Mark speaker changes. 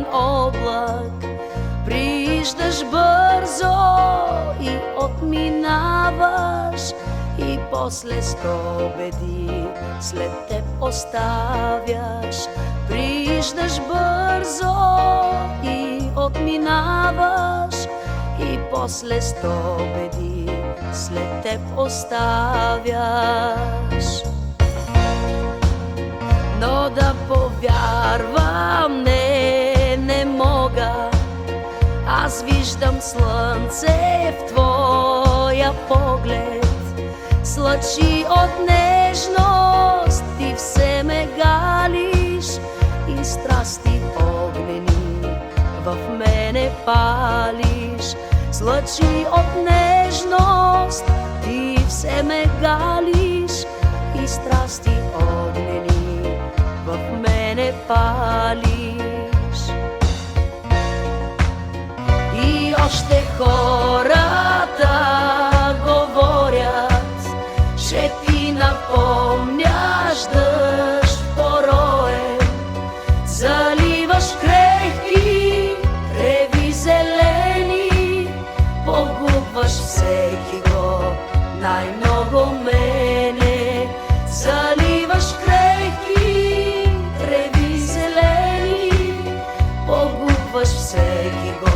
Speaker 1: черен облак. Приждаш бързо и отминаваш, и после стобеди след теб оставяш. Приждаш бързо и отминаваш, и после стобеди след теб оставяш. Но да повярвам, не мога. Аз виждам слънце в твоя поглед, с лъчи от нежност ти все ме галиш, и страсти огнени в мене палиш. С лъчи от нежност ти все ме галиш, и страсти огнени в мене палиш. И още хората говорят, че ти напомняш дъжд пороен. Заливаш крехки треви зелени, погубваш всеки го, най-много мене. Заливаш крехки треви зелени, погубваш всеки го,